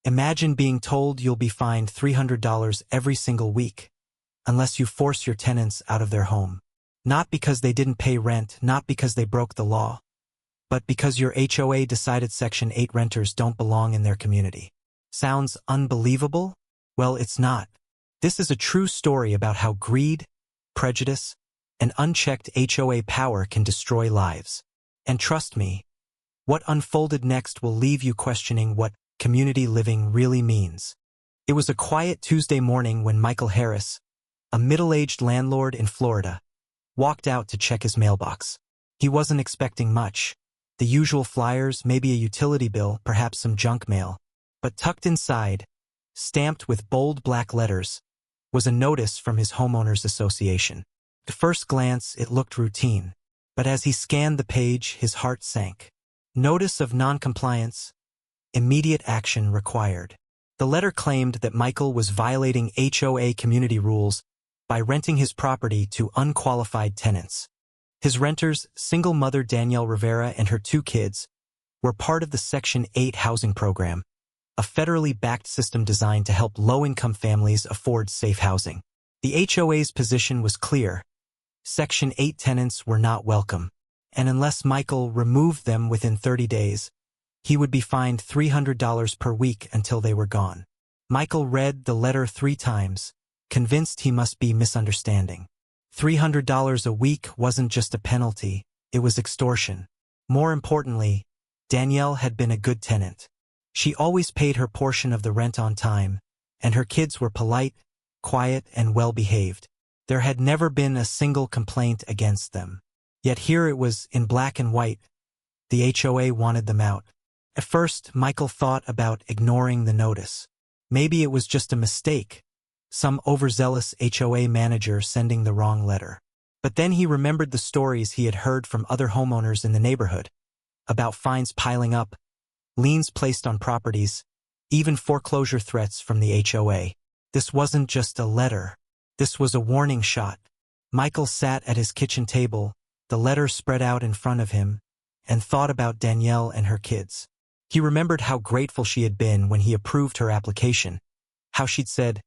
Imagine being told you'll be fined $300 every single week, unless you force your tenants out of their home. Not because they didn't pay rent, not because they broke the law, but because your HOA decided Section 8 renters don't belong in their community. Sounds unbelievable? Well, it's not. This is a true story about how greed, prejudice, and unchecked HOA power can destroy lives. And trust me, what unfolded next will leave you questioning what community living really means. It was a quiet Tuesday morning when Michael Harris, a middle-aged landlord in Florida, walked out to check his mailbox. He wasn't expecting much. The usual flyers, maybe a utility bill, perhaps some junk mail. But tucked inside, stamped with bold black letters, was a notice from his Homeowners Association. At first glance, it looked routine. But as he scanned the page, his heart sank. Notice of non-compliance. Immediate action required. The letter claimed that Michael was violating HOA community rules by renting his property to unqualified tenants. His renters, single mother Danielle Rivera and her 2 kids, were part of the Section 8 housing program, a federally backed system designed to help low-income families afford safe housing. The HOA's position was clear. Section 8 tenants were not welcome, and unless Michael removed them within 30 days, he would be fined $300 per week until they were gone. Michael read the letter 3 times, convinced he must be misunderstanding. $300 a week wasn't just a penalty, it was extortion. More importantly, Danielle had been a good tenant. She always paid her portion of the rent on time, and her kids were polite, quiet, and well-behaved. There had never been a single complaint against them. Yet here it was in black and white. The HOA wanted them out. At first, Michael thought about ignoring the notice. Maybe it was just a mistake, some overzealous HOA manager sending the wrong letter. But then he remembered the stories he had heard from other homeowners in the neighborhood, about fines piling up, liens placed on properties, even foreclosure threats from the HOA. This wasn't just a letter. This was a warning shot. Michael sat at his kitchen table, the letter spread out in front of him, and thought about Danielle and her kids. He remembered how grateful she had been when he approved her application, how she'd said,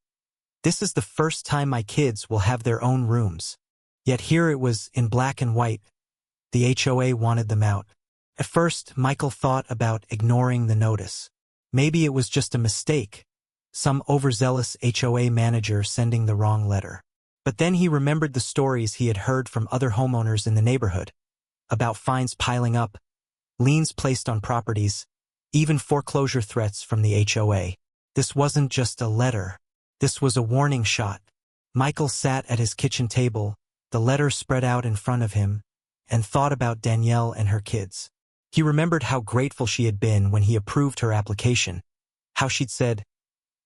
"This is the first time my kids will have their own rooms." Yet here it was in black and white. The HOA wanted them out. At first, Michael thought about ignoring the notice. Maybe it was just a mistake, some overzealous HOA manager sending the wrong letter. But then he remembered the stories he had heard from other homeowners in the neighborhood, about fines piling up, liens placed on properties, even foreclosure threats from the HOA. This wasn't just a letter. This was a warning shot. Michael sat at his kitchen table, the letter spread out in front of him, and thought about Danielle and her kids. He remembered how grateful she had been when he approved her application, how she'd said,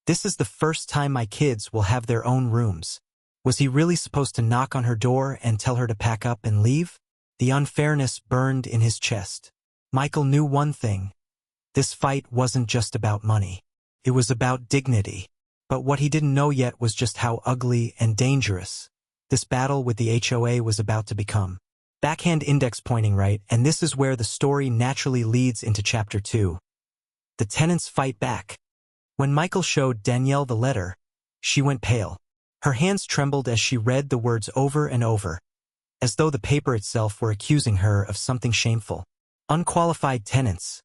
"This is the first time my kids will have their own rooms." Was he really supposed to knock on her door and tell her to pack up and leave? The unfairness burned in his chest. Michael knew one thing. This fight wasn't just about money. It was about dignity. But what he didn't know yet was just how ugly and dangerous this battle with the HOA was about to become. Backhand index pointing, right? And this is where the story naturally leads into Chapter 2. The tenants fight back. When Michael showed Danielle the letter, she went pale. Her hands trembled as she read the words over and over, as though the paper itself were accusing her of something shameful. Unqualified tenants,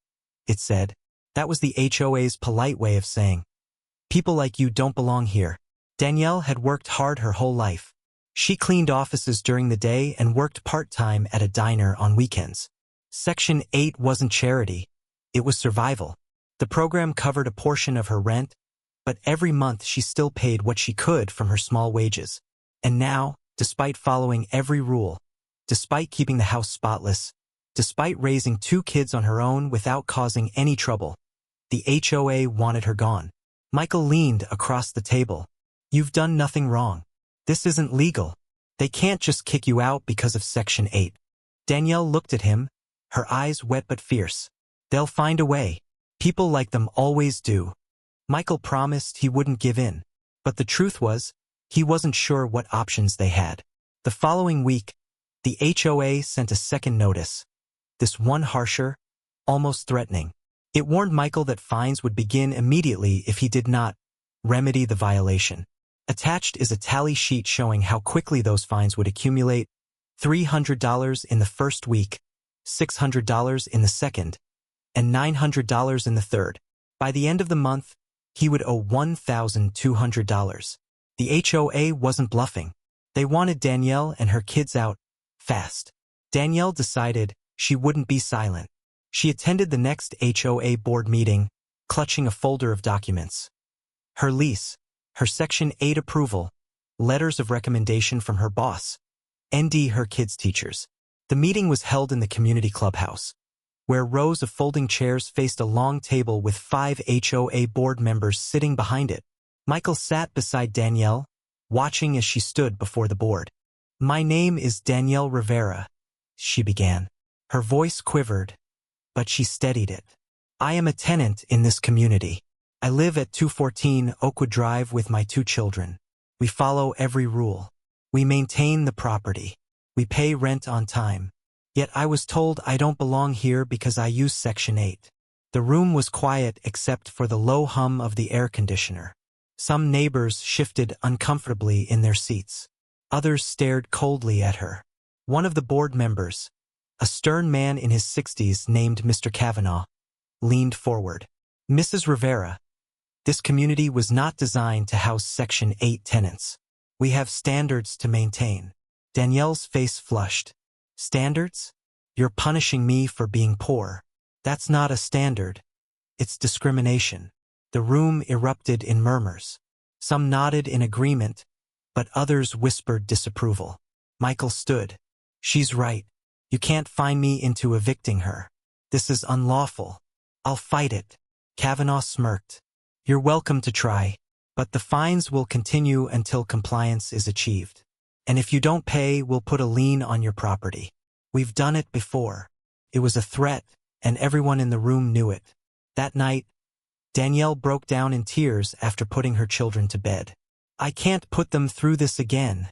it said. That was the HOA's polite way of saying, "People like you don't belong here." Danielle had worked hard her whole life. She cleaned offices during the day and worked part-time at a diner on weekends. Section 8 wasn't charity. It was survival. The program covered a portion of her rent, but every month she still paid what she could from her small wages. And now, despite following every rule, despite keeping the house spotless, despite raising 2 kids on her own without causing any trouble, the HOA wanted her gone. Michael leaned across the table. "You've done nothing wrong. This isn't legal. They can't just kick you out because of Section 8. Danielle looked at him, her eyes wet but fierce. "They'll find a way. People like them always do." Michael promised he wouldn't give in. But the truth was, he wasn't sure what options they had. The following week, the HOA sent a second notice. This one harsher, almost threatening. It warned Michael that fines would begin immediately if he did not remedy the violation. Attached is a tally sheet showing how quickly those fines would accumulate: $300 in the first week, $600 in the second, and $900 in the third. By the end of the month, he would owe $1,200. The HOA wasn't bluffing. They wanted Danielle and her kids out fast. Danielle decided she wouldn't be silent. She attended the next HOA board meeting, clutching a folder of documents. Her lease, her Section 8 approval, letters of recommendation from her boss, ND her kids' teachers. The meeting was held in the community clubhouse, where rows of folding chairs faced a long table with 5 HOA board members sitting behind it. Michael sat beside Danielle, watching as she stood before the board. "My name is Danielle Rivera," she began. Her voice quivered, but she steadied it. "I am a tenant in this community. I live at 214 Oakwood Drive with my 2 children. We follow every rule. We maintain the property. We pay rent on time. Yet I was told I don't belong here because I use Section 8. The room was quiet except for the low hum of the air conditioner. Some neighbors shifted uncomfortably in their seats. Others stared coldly at her. One of the board members, a stern man in his 60s named Mr. Kavanaugh, leaned forward. "Mrs. Rivera, this community was not designed to house Section 8 tenants. We have standards to maintain." Danielle's face flushed. "Standards? You're punishing me for being poor. That's not a standard. It's discrimination." The room erupted in murmurs. Some nodded in agreement, but others whispered disapproval. Michael stood. "She's right. You can't fine me into evicting her. This is unlawful. I'll fight it." Kavanaugh smirked. "You're welcome to try, but the fines will continue until compliance is achieved. And if you don't pay, we'll put a lien on your property. We've done it before." It was a threat, and everyone in the room knew it. That night, Danielle broke down in tears after putting her children to bed. "I can't put them through this again,"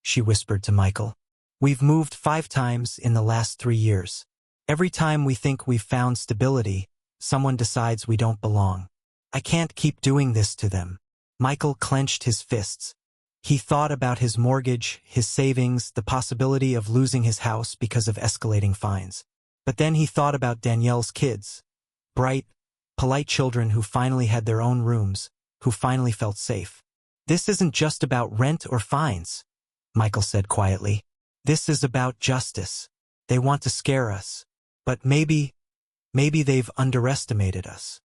she whispered to Michael. "We've moved 5 times in the last 3 years. Every time we think we've found stability, someone decides we don't belong. I can't keep doing this to them." Michael clenched his fists. He thought about his mortgage, his savings, the possibility of losing his house because of escalating fines. But then he thought about Danielle's kids. Bright, polite children who finally had their own rooms, who finally felt safe. "This isn't just about rent or fines," Michael said quietly. "This is about justice. They want to scare us. But maybe they've underestimated us."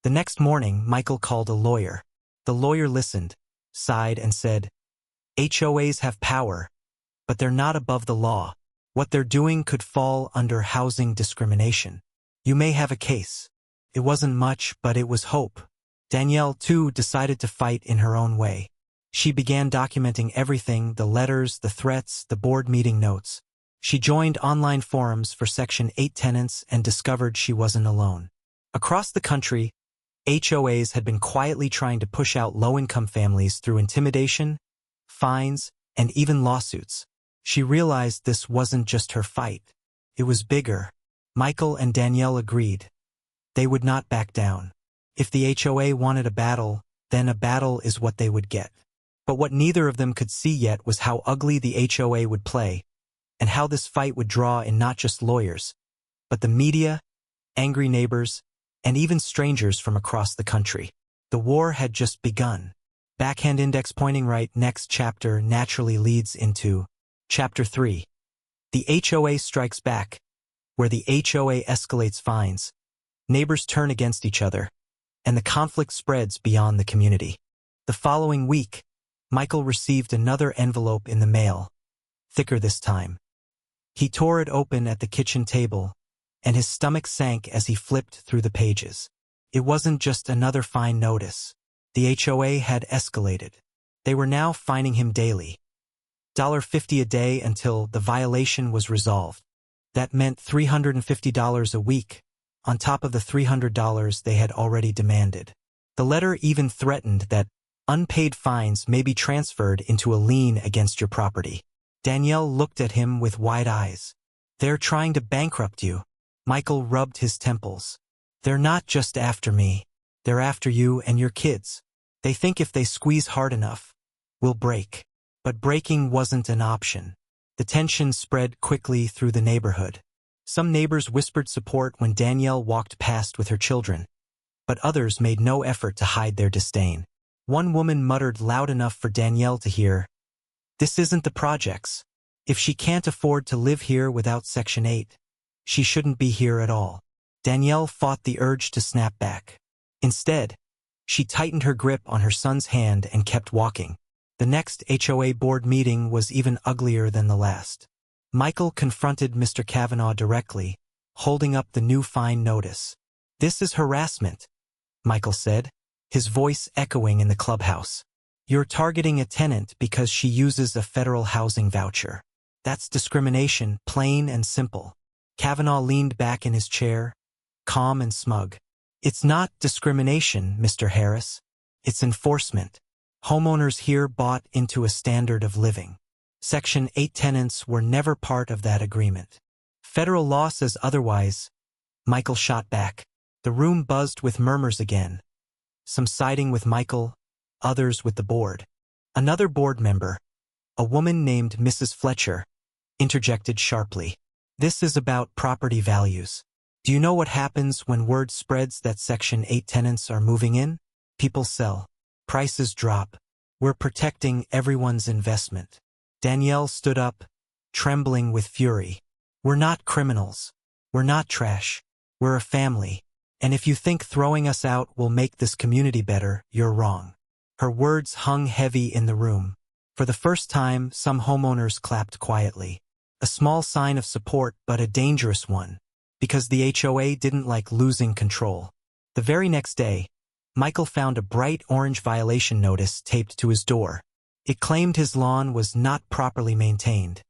The next morning, Michael called a lawyer. The lawyer listened, sighed, and said, "HOAs have power, but they're not above the law. What they're doing could fall under housing discrimination. You may have a case." It wasn't much, but it was hope. Danielle, too, decided to fight in her own way. She began documenting everything: the letters, the threats, the board meeting notes. She joined online forums for Section 8 tenants and discovered she wasn't alone. Across the country, HOAs had been quietly trying to push out low-income families through intimidation, fines, and even lawsuits. She realized this wasn't just her fight. It was bigger. Michael and Danielle agreed. They would not back down. If the HOA wanted a battle, then a battle is what they would get. But what neither of them could see yet was how ugly the HOA would play, and how this fight would draw in not just lawyers, but the media, angry neighbors, and even strangers from across the country. The war had just begun. Backhand index pointing right. Next chapter naturally leads into Chapter 3. The HOA strikes back. Where the HOA escalates fines, neighbors turn against each other, and the conflict spreads beyond the community. The following week, Michael received another envelope in the mail, thicker this time. He tore it open at the kitchen table, and his stomach sank as he flipped through the pages. It wasn't just another fine notice. The HOA had escalated. They were now fining him daily. $50 a day until the violation was resolved. That meant $350 a week, on top of the $300 they had already demanded. The letter even threatened that unpaid fines may be transferred into a lien against your property. Danielle looked at him with wide eyes. "They're trying to bankrupt you." Michael rubbed his temples. They're not just after me. They're after you and your kids. They think if they squeeze hard enough, we'll break. But breaking wasn't an option. The tension spread quickly through the neighborhood. Some neighbors whispered support when Danielle walked past with her children, but others made no effort to hide their disdain. One woman muttered loud enough for Danielle to hear, "This isn't the projects. If she can't afford to live here without Section 8, she shouldn't be here at all." Danielle fought the urge to snap back. Instead, she tightened her grip on her son's hand and kept walking. The next HOA board meeting was even uglier than the last. Michael confronted Mr. Kavanaugh directly, holding up the new fine notice. "This is harassment," Michael said, his voice echoing in the clubhouse. "You're targeting a tenant because she uses a federal housing voucher. That's discrimination, plain and simple." Kavanaugh leaned back in his chair, calm and smug. "It's not discrimination, Mr. Harris. It's enforcement. Homeowners here bought into a standard of living. Section 8 tenants were never part of that agreement. Federal law says otherwise." Michael shot back. The room buzzed with murmurs again, some siding with Michael, others with the board. Another board member, a woman named Mrs. Fletcher, interjected sharply. "This is about property values. Do you know what happens when word spreads that Section 8 tenants are moving in? People sell. Prices drop. We're protecting everyone's investment." Danielle stood up, trembling with fury. "We're not criminals. We're not trash. We're a family. And if you think throwing us out will make this community better, you're wrong." Her words hung heavy in the room. For the first time, some homeowners clapped quietly. A small sign of support, but a dangerous one, because the HOA didn't like losing control. The very next day, Michael found a bright orange violation notice taped to his door. It claimed his lawn was not properly maintained,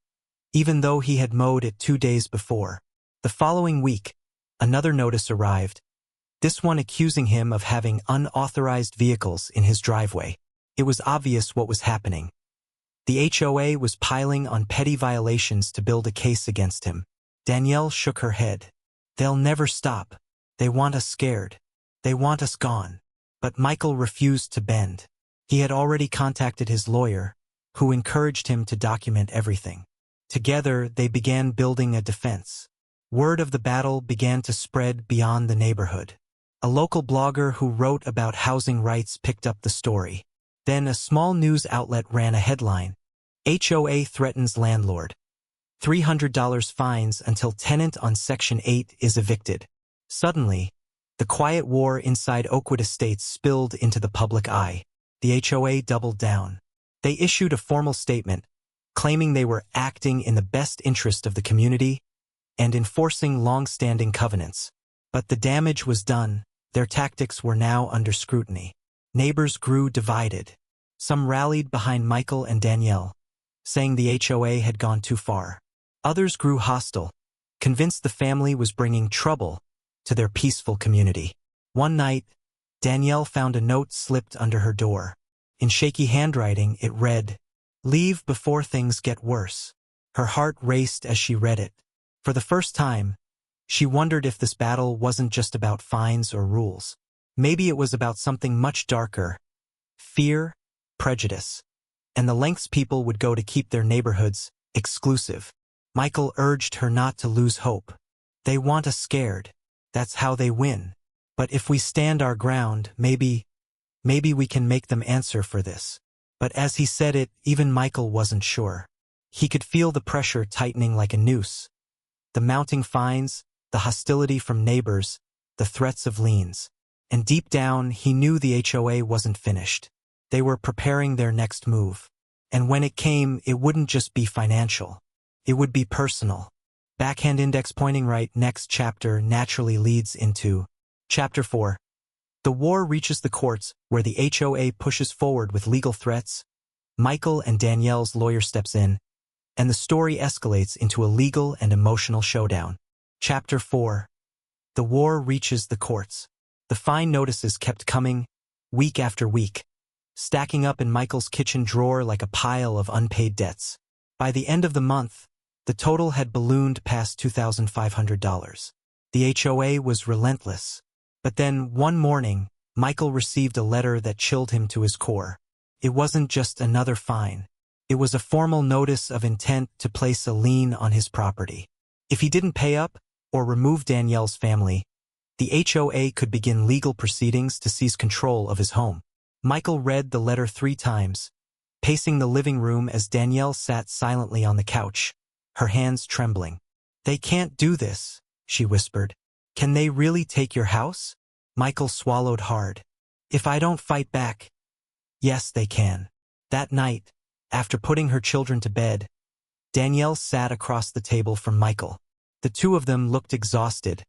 even though he had mowed it 2 days before. The following week, another notice arrived, this one accusing him of having unauthorized vehicles in his driveway. It was obvious what was happening. The HOA was piling on petty violations to build a case against him. Danielle shook her head. "They'll never stop. They want us scared. They want us gone." But Michael refused to bend. He had already contacted his lawyer, who encouraged him to document everything. Together, they began building a defense. Word of the battle began to spread beyond the neighborhood. A local blogger who wrote about housing rights picked up the story. Then a small news outlet ran a headline, "HOA threatens landlord. $300 fines until tenant on Section 8 is evicted." Suddenly, the quiet war inside Oakwood Estates spilled into the public eye. The HOA doubled down. They issued a formal statement, claiming they were acting in the best interest of the community and enforcing long-standing covenants. But the damage was done. Their tactics were now under scrutiny. Neighbors grew divided. Some rallied behind Michael and Danielle, saying the HOA had gone too far. Others grew hostile, convinced the family was bringing trouble to their peaceful community. One night, Danielle found a note slipped under her door. In shaky handwriting, it read, "Leave before things get worse." Her heart raced as she read it. For the first time, she wondered if this battle wasn't just about fines or rules. Maybe it was about something much darker: fear, prejudice, and the lengths people would go to keep their neighborhoods exclusive. Michael urged her not to lose hope. "They want us scared. That's how they win. But if we stand our ground, maybe we can make them answer for this." But as he said it, even Michael wasn't sure. He could feel the pressure tightening like a noose. The mounting fines, the hostility from neighbors, the threats of liens. And deep down, he knew the HOA wasn't finished. They were preparing their next move. And when it came, it wouldn't just be financial. It would be personal. Backhand index pointing right. Next chapter naturally leads into Chapter 4. The war reaches the courts, where the HOA pushes forward with legal threats. Michael and Danielle's lawyer steps in, and the story escalates into a legal and emotional showdown. Chapter 4. The war reaches the courts. The fine notices kept coming, week after week, stacking up in Michael's kitchen drawer like a pile of unpaid debts. By the end of the month, the total had ballooned past $2,500. The HOA was relentless. But then, one morning, Michael received a letter that chilled him to his core. It wasn't just another fine. It was a formal notice of intent to place a lien on his property. If he didn't pay up, or remove Danielle's family, the HOA could begin legal proceedings to seize control of his home. Michael read the letter 3 times, pacing the living room as Danielle sat silently on the couch, her hands trembling. "They can't do this," she whispered. "Can they really take your house?" Michael swallowed hard. "If I don't fight back." "Yes, they can." That night, after putting her children to bed, Danielle sat across the table from Michael. The two of them looked exhausted,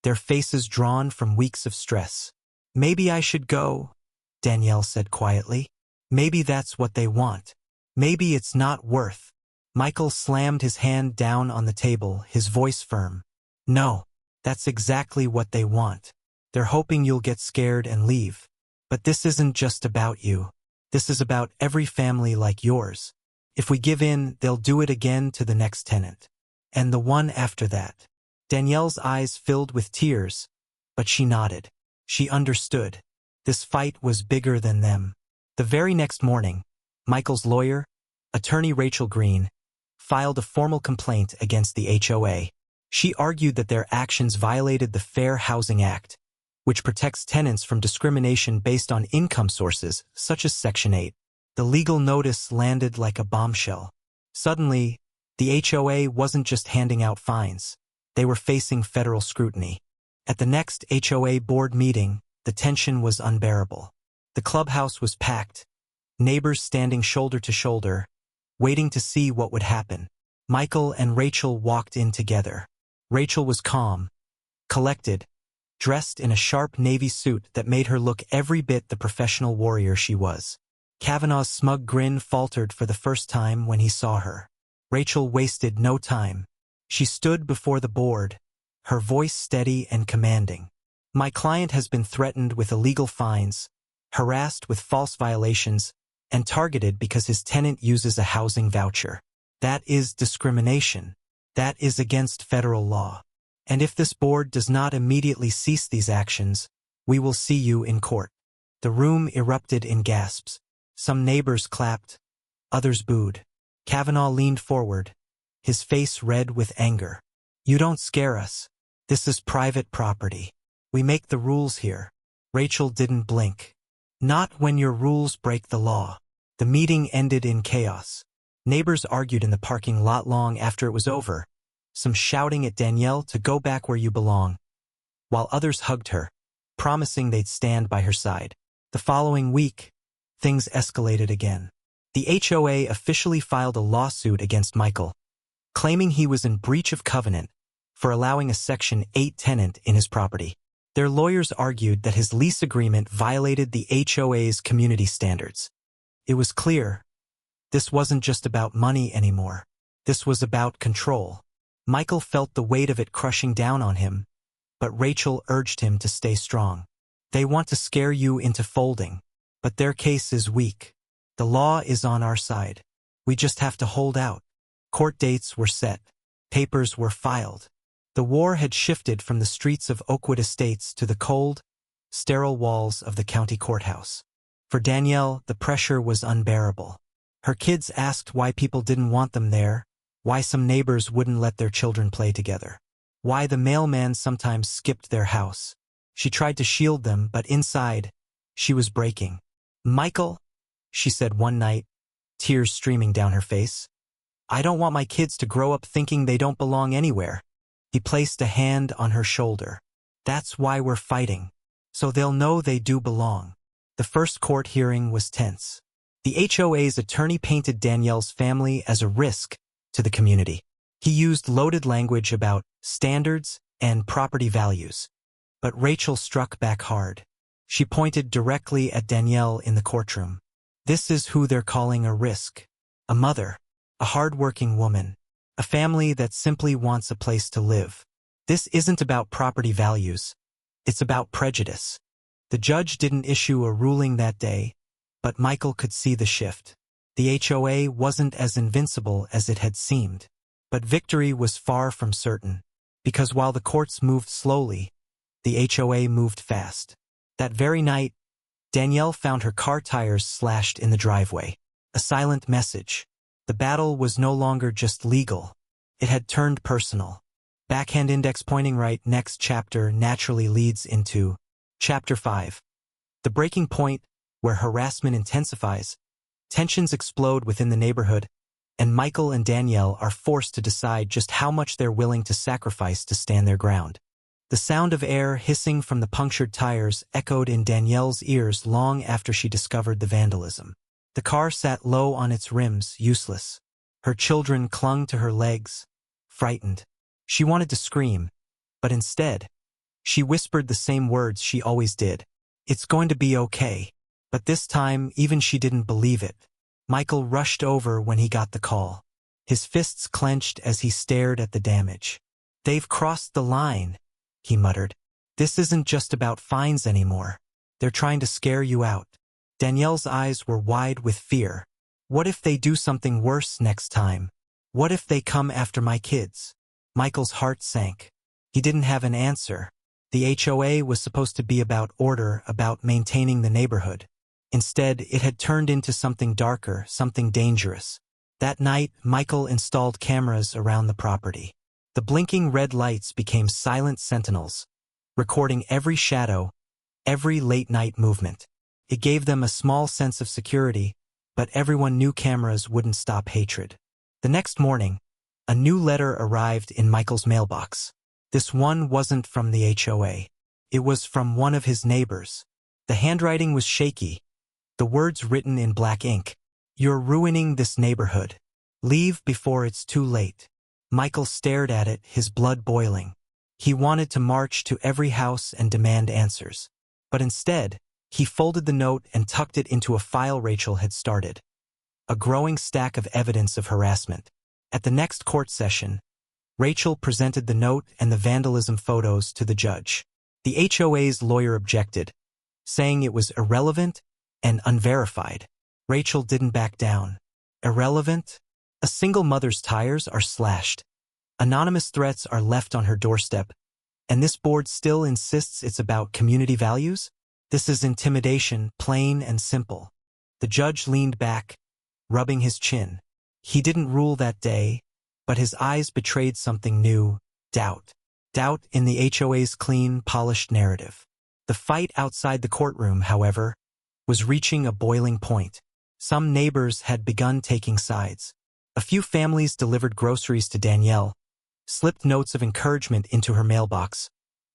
their faces drawn from weeks of stress. "Maybe I should go," Danielle said quietly. "Maybe that's what they want. Maybe it's not worth." Michael slammed his hand down on the table, his voice firm. "No, that's exactly what they want. They're hoping you'll get scared and leave. But this isn't just about you. This is about every family like yours. If we give in, they'll do it again to the next tenant. And the one after that." Danielle's eyes filled with tears, but she nodded. She understood. This fight was bigger than them. The very next morning, Michael's lawyer, attorney Rachel Green, filed a formal complaint against the HOA. She argued that their actions violated the Fair Housing Act, which protects tenants from discrimination based on income sources, such as Section 8. The legal notice landed like a bombshell. Suddenly, the HOA wasn't just handing out fines. They were facing federal scrutiny. At the next HOA board meeting, the tension was unbearable. The clubhouse was packed, neighbors standing shoulder to shoulder, waiting to see what would happen. Michael and Rachel walked in together. Rachel was calm, collected, dressed in a sharp navy suit that made her look every bit the professional warrior she was. Kavanaugh's smug grin faltered for the first time when he saw her. Rachel wasted no time. She stood before the board, her voice steady and commanding. "My client has been threatened with illegal fines, harassed with false violations, and targeted because his tenant uses a housing voucher. That is discrimination. That is against federal law. And if this board does not immediately cease these actions, we will see you in court." The room erupted in gasps. Some neighbors clapped, others booed. Kavanaugh leaned forward, his face red with anger. "You don't scare us. This is private property. We make the rules here." Rachel didn't blink. "Not when your rules break the law." The meeting ended in chaos. Neighbors argued in the parking lot long after it was over, some shouting at Danielle to go back where you belong, while others hugged her, promising they'd stand by her side. The following week, things escalated again. The HOA officially filed a lawsuit against Michael, claiming he was in breach of covenant for allowing a Section 8 tenant in his property. Their lawyers argued that his lease agreement violated the HOA's community standards. It was clear, this wasn't just about money anymore. This was about control. Michael felt the weight of it crushing down on him, but Rachel urged him to stay strong. "They want to scare you into folding, but their case is weak. The law is on our side. We just have to hold out." Court dates were set. Papers were filed. The war had shifted from the streets of Oakwood Estates to the cold, sterile walls of the county courthouse. For Danielle, the pressure was unbearable. Her kids asked why people didn't want them there, why some neighbors wouldn't let their children play together, why the mailman sometimes skipped their house. She tried to shield them, but inside, she was breaking. "Michael," she said one night, tears streaming down her face, "I don't want my kids to grow up thinking they don't belong anywhere." He placed a hand on her shoulder. "That's why we're fighting, so they'll know they do belong." The first court hearing was tense. The HOA's attorney painted Danielle's family as a risk to the community. He used loaded language about standards and property values. But Rachel struck back hard. She pointed directly at Danielle in the courtroom. "This is who they're calling a risk. A mother, a hard-working woman, a family that simply wants a place to live. This isn't about property values. It's about prejudice." The judge didn't issue a ruling that day, but Michael could see the shift. The HOA wasn't as invincible as it had seemed. But victory was far from certain, because while the courts moved slowly, the HOA moved fast. That very night, Danielle found her car tires slashed in the driveway. A silent message. The battle was no longer just legal. It had turned personal. Backhand index pointing right. Next chapter naturally leads into Chapter 5. The breaking point, where harassment intensifies, tensions explode within the neighborhood, and Michael and Danielle are forced to decide just how much they're willing to sacrifice to stand their ground. The sound of air hissing from the punctured tires echoed in Danielle's ears long after she discovered the vandalism. The car sat low on its rims, useless. Her children clung to her legs, frightened. She wanted to scream, but instead, she whispered the same words she always did. "It's going to be okay." But this time, even she didn't believe it. Michael rushed over when he got the call. His fists clenched as he stared at the damage. "They've crossed the line," he muttered. "This isn't just about fines anymore. They're trying to scare you out." Danielle's eyes were wide with fear. "What if they do something worse next time? What if they come after my kids?" Michael's heart sank. He didn't have an answer. The HOA was supposed to be about order, about maintaining the neighborhood. Instead, it had turned into something darker, something dangerous. That night, Michael installed cameras around the property. The blinking red lights became silent sentinels, recording every shadow, every late-night movement. It gave them a small sense of security, but everyone knew cameras wouldn't stop hatred. The next morning, a new letter arrived in Michael's mailbox. This one wasn't from the HOA. It was from one of his neighbors. The handwriting was shaky, the words written in black ink. "You're ruining this neighborhood. Leave before it's too late." Michael stared at it, his blood boiling. He wanted to march to every house and demand answers. But instead, he folded the note and tucked it into a file Rachel had started. A growing stack of evidence of harassment. At the next court session, Rachel presented the note and the vandalism photos to the judge. The HOA's lawyer objected, saying it was irrelevant and unverified. Rachel didn't back down. Irrelevant? A single mother's tires are slashed. Anonymous threats are left on her doorstep. And this board still insists it's about community values? This is intimidation, plain and simple. The judge leaned back, rubbing his chin. He didn't rule that day, but his eyes betrayed something new, doubt. Doubt in the HOA's clean, polished narrative. The fight outside the courtroom, however, was reaching a boiling point. Some neighbors had begun taking sides. A few families delivered groceries to Danielle, slipped notes of encouragement into her mailbox,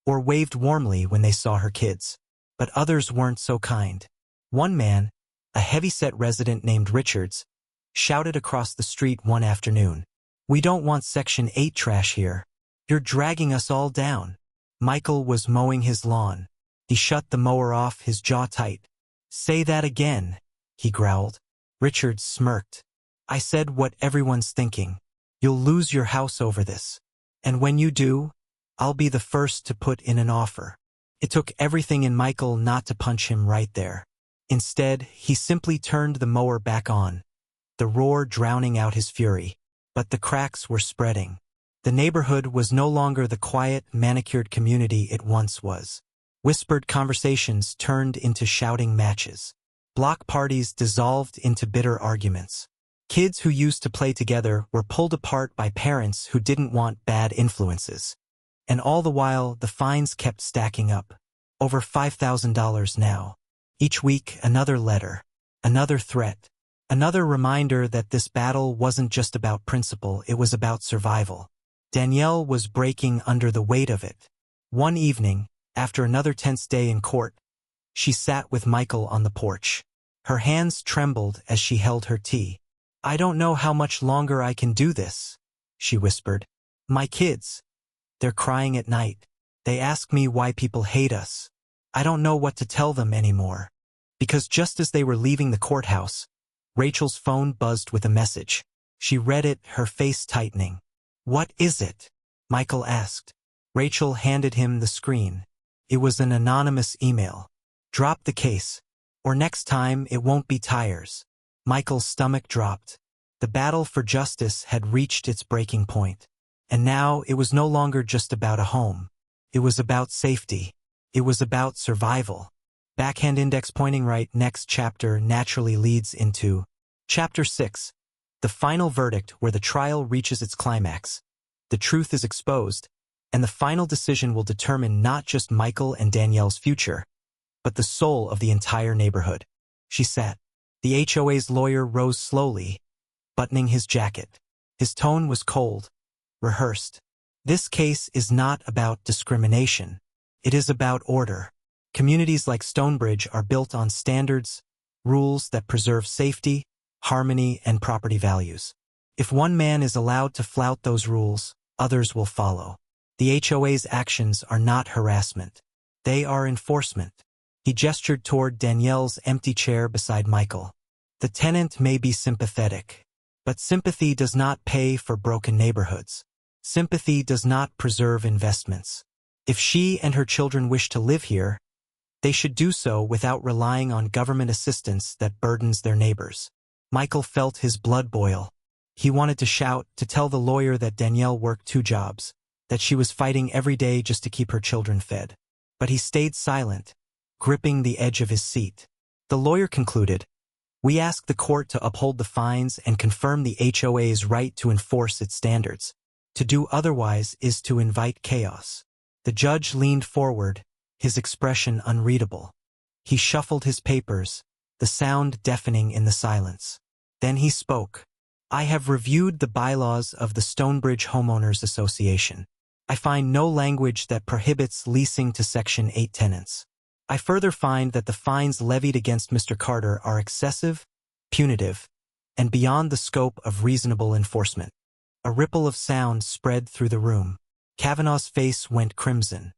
or waved warmly when they saw her kids. But others weren't so kind. One man, a heavy-set resident named Richards, shouted across the street one afternoon, "We don't want Section 8 trash here. You're dragging us all down." Michael was mowing his lawn. He shut the mower off, his jaw tight. "Say that again," he growled. Richards smirked. "I said what everyone's thinking. You'll lose your house over this. And when you do, I'll be the first to put in an offer." It took everything in Michael not to punch him right there. Instead, he simply turned the mower back on, the roar drowning out his fury. But the cracks were spreading. The neighborhood was no longer the quiet, manicured community it once was. Whispered conversations turned into shouting matches. Block parties dissolved into bitter arguments. Kids who used to play together were pulled apart by parents who didn't want bad influences. And all the while, the fines kept stacking up. Over $5,000 now. Each week, another letter, another threat, another reminder that this battle wasn't just about principle, it was about survival. Danielle was breaking under the weight of it. One evening, after another tense day in court, she sat with Michael on the porch. Her hands trembled as she held her tea. "I don't know how much longer I can do this," she whispered. "My kids, they're crying at night. They ask me why people hate us. I don't know what to tell them anymore." Because just as they were leaving the courthouse, Rachel's phone buzzed with a message. She read it, her face tightening. "What is it?" Michael asked. Rachel handed him the screen. It was an anonymous email. "Drop the case, or next time it won't be tires." Michael's stomach dropped. The battle for justice had reached its breaking point. And now it was no longer just about a home. It was about safety. It was about survival. Backhand index pointing right. Next chapter naturally leads into Chapter 6, the final verdict, where the trial reaches its climax. The truth is exposed, and the final decision will determine not just Michael and Danielle's future, but the soul of the entire neighborhood. She sat. The HOA's lawyer rose slowly, buttoning his jacket. His tone was cold, rehearsed. This case is not about discrimination. It is about order. Communities like Stonebridge are built on standards, rules that preserve safety, harmony, and property values. If one man is allowed to flout those rules, others will follow. The HOA's actions are not harassment. They are enforcement. He gestured toward Danielle's empty chair beside Michael. The tenant may be sympathetic, but sympathy does not pay for broken neighborhoods. Sympathy does not preserve investments. If she and her children wish to live here, they should do so without relying on government assistance that burdens their neighbors. Michael felt his blood boil. He wanted to shout, to tell the lawyer that Danielle worked 2 jobs, that she was fighting every day just to keep her children fed. But he stayed silent, gripping the edge of his seat. The lawyer concluded, "We ask the court to uphold the fines and confirm the HOA's right to enforce its standards. To do otherwise is to invite chaos." The judge leaned forward, his expression unreadable. He shuffled his papers, the sound deafening in the silence. Then he spoke. "I have reviewed the bylaws of the Stonebridge Homeowners Association. I find no language that prohibits leasing to Section 8 tenants. I further find that the fines levied against Mr. Carter are excessive, punitive, and beyond the scope of reasonable enforcement." A ripple of sound spread through the room. Kavanaugh's face went crimson.